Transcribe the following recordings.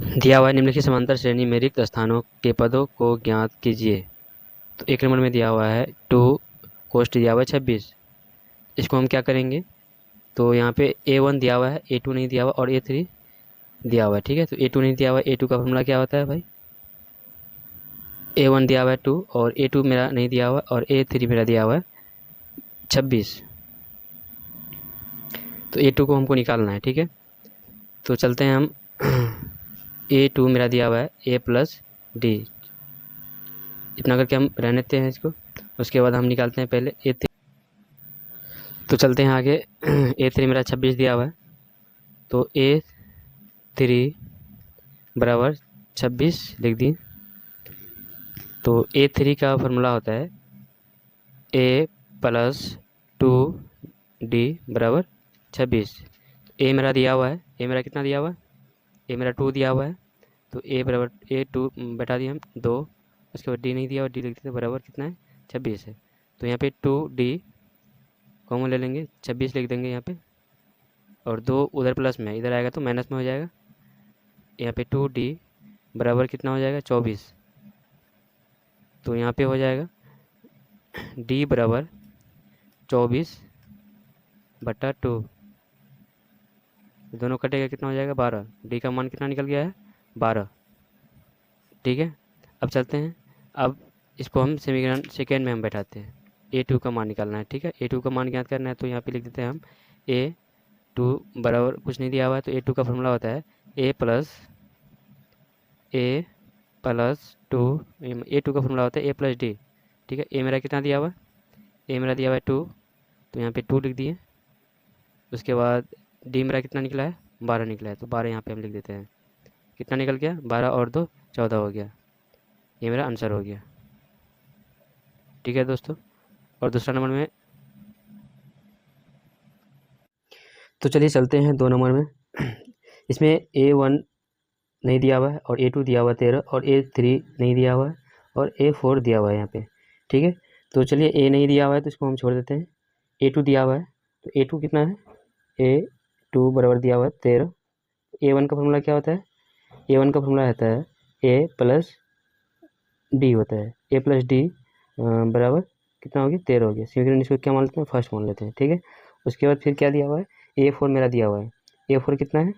दिया हुआ है निम्नलिखित समांतर श्रेणी में रिक्त स्थानों के पदों को ज्ञात कीजिए। तो एक नंबर में दिया हुआ है 2, कोष्ट दिया हुआ है 26। इसको हम क्या करेंगे, तो यहाँ पे A1 दिया हुआ है, A2 नहीं दिया हुआ और A3 दिया हुआ है। ठीक है, तो A2 नहीं दिया हुआ, A2 का फॉर्मूला क्या होता है भाई, A1 दिया हुआ है 2 और A2 मेरा नहीं दिया हुआ और A3 मेरा दिया हुआ है 26। तो A2 को हमको निकालना है। ठीक है, तो चलते हैं हम A2 मेरा दिया हुआ है A+D, इतना करके हम रहने देते हैं इसको। उसके बाद हम निकालते हैं पहले A3। तो चलते हैं आगे A3 मेरा 26 दिया हुआ है, तो A3 बराबर 26 लिख दिए। तो A3 का फॉर्मूला होता है A+2D बराबर 26। A मेरा दिया हुआ है, A मेरा कितना दिया हुआ है, A मेरा 2 दिया हुआ है, तो A बराबर A2 बैठा दिए हम 2, उसके बाद D नहीं दिया और D लिख देते बराबर कितना है 26 है। तो यहाँ पे 2D कॉमन ले लेंगे, 26 लिख देंगे यहाँ पे, और 2 उधर प्लस में, इधर आएगा तो माइनस में हो जाएगा। यहाँ पे 2D बराबर कितना हो जाएगा 24। तो यहाँ पे हो जाएगा D बराबर 24/2, दोनों कटेगा कितना हो जाएगा 12। D का मान कितना निकल गया है 12। ठीक है, अब चलते हैं, अब इसको हम समीकरण सेकेंड में हम बैठाते हैं। A2 का मान निकालना है। ठीक है, A2 का मान ज्ञात करना है, तो यहाँ पे लिख देते हैं हम A2 बराबर कुछ नहीं दिया हुआ है, तो A2 का फॉर्मूला होता है A+2, A2 का फॉर्मूला होता है A+D। ठीक है, A मेरा कितना दिया हुआ है, A मेरा दिया हुआ है 2, तो यहाँ पे 2 लिख दिए। उसके बाद D मेरा कितना निकला है 12 निकला है, तो 12 यहाँ पे हम लिख देते हैं। कितना निकल गया 12 और 2 14 हो गया, ये मेरा आंसर हो गया। ठीक है दोस्तों, और दूसरा नंबर में, तो चलिए चलते हैं 2 नंबर में। इसमें A1 नहीं दिया हुआ है और A2 दिया हुआ है 13 और A3 नहीं दिया हुआ है और A4 दिया हुआ है यहाँ पे। ठीक है, तो चलिए A नहीं दिया हुआ है तो इसको हम छोड़ देते हैं। A2 दिया हुआ है, तो A2 कितना है, A2 बराबर दिया हुआ है 13। A1 का फॉर्मूला क्या होता है, A1 का फॉर्मूला रहता है A+D होता है, A+D बराबर कितना हो गया 13 हो गया। समीकरण इसको क्या मान लेते हैं, फर्स्ट मान लेते हैं। ठीक है, उसके बाद फिर क्या दिया हुआ है, A4 मेरा दिया हुआ है, A4 कितना है,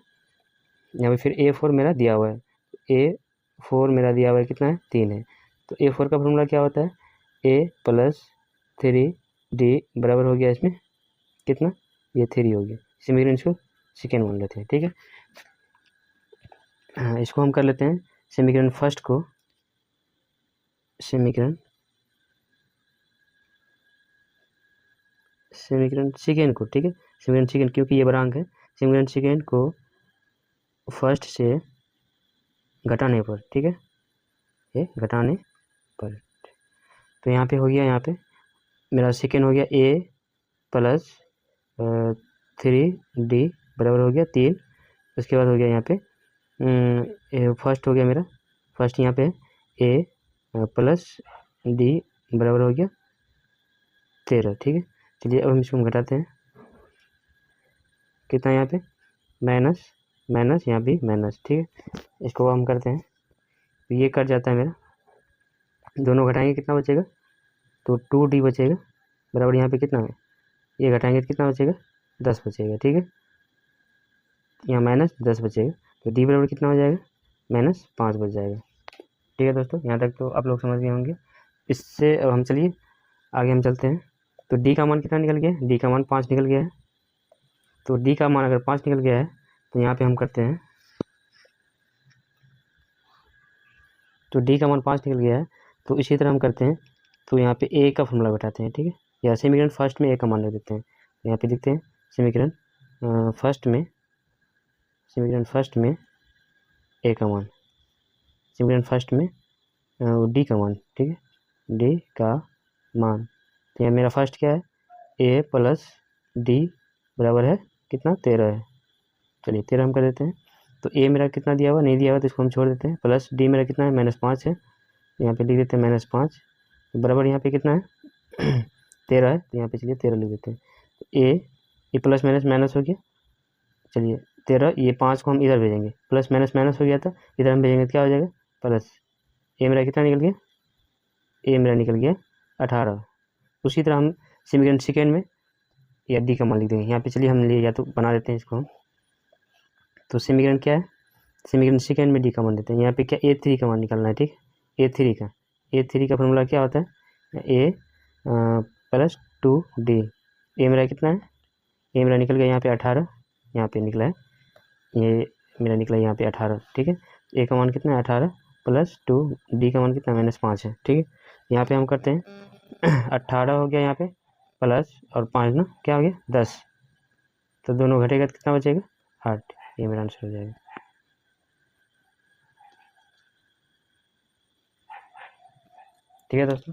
यहाँ पे फिर A4 मेरा दिया हुआ है, A4 मेरा दिया हुआ है कितना है 3 है। तो A4 का फॉर्मूला क्या होता है, A+3D बराबर हो गया इसमें कितना, ये 3 हो गया। समीकरण इसको सेकेंड मान लेते हैं। ठीक है, इसको हम कर लेते हैं समीकरण फर्स्ट को, समीकरण सेकेंड को। ठीक है, समीकरण सेकेंड, क्योंकि ये बरांक है, समीकरण सेकेंड को फर्स्ट से घटाने पर। ठीक है, ये घटाने पर, तो यहाँ पे हो गया, यहाँ पे मेरा सेकेंड हो गया A+3D बराबर हो गया 3। उसके बाद हो गया यहाँ पे फर्स्ट हो गया मेरा, फर्स्ट यहाँ पे A+D बराबर हो गया 13। ठीक है, चलिए अब हम इसको हम घटाते हैं, कितना यहाँ पे माइनस माइनस, यहाँ भी माइनस। ठीक है, इसको हम करते हैं, तो ये कट जाता है मेरा, दोनों घटाएंगे कितना बचेगा, तो 2D बचेगा बराबर यहाँ पे कितना है, ये घटाएंगे तो कितना बचेगा 10 बचेगा। ठीक है, यहाँ -10 बचेगा, तो D बराबर कितना हो जाएगा -5 बच जाएगा। ठीक है दोस्तों, यहाँ तक तो आप लोग समझ गए होंगे। इससे अब हम चलिए आगे हम चलते हैं। तो D का मान कितना निकल गया है, D का मान 5 निकल गया है। तो D का मान अगर 5 निकल गया है, तो यहाँ पे हम करते हैं, तो D का मान 5 निकल गया है, तो इसी तरह हम करते हैं, तो यहाँ पे A का फॉर्मूला बैठाते हैं। ठीक है, या समीकरण फर्स्ट में A का मान रख देते हैं। यहाँ पे लिखते हैं समीकरण फर्स्ट में, समीकरण फर्स्ट में A का मान, समीकरण फर्स्ट में D का मान। ठीक है, D का मान, तो यहाँ मेरा फर्स्ट क्या है, A+D बराबर है कितना 13 है। चलिए 13 हम कर देते हैं। तो A मेरा कितना दिया हुआ, नहीं दिया हुआ, तो इसको हम छोड़ देते हैं। प्लस D मेरा कितना है -5 है, यहाँ पे लिख देते हैं -5 बराबर यहाँ पे कितना है 13 है, तो यहाँ पे चलिए 13 लिख देते हैं। तो ए प्लस माइनस माइनस हो गया, चलिए 13, ये 5 को हम इधर भेजेंगे, प्लस माइनस माइनस हो गया था, इधर हम भेजेंगे तो क्या हो जाएगा प्लस। ए मेरा कितना निकल गया, ए मेरा निकल गया 18। उसी तरह हम समीकरण सेकेंड में या डी का मान लिख देंगे यहाँ पे। चलिए हम लिए या तो बना देते हैं इसको हम। तो समीकरण क्या है, समीकरण सेकेंड में डी का मान देते हैं। यहाँ पे क्या A3 का मान निकालना है, ठीक है। A3 का फॉर्मूला क्या होता है, ए प्लस 2D। ए मेरा कितना है, ए मेरा निकल गया यहाँ पे 18, यहाँ पे निकला है, ये मेरा निकला यहाँ पे 18, ठीक है। ए का मान कितना है 18 प्लस 2D का मान कितना -5 है, ठीक है। यहाँ पे हम करते हैं 18 हो गया यहाँ पे प्लस और 5 ना क्या हो गया 10, तो दोनों घटेगा तो कितना बचेगा 8। ये मेरा आंसर हो जाएगा। ठीक है दोस्तों।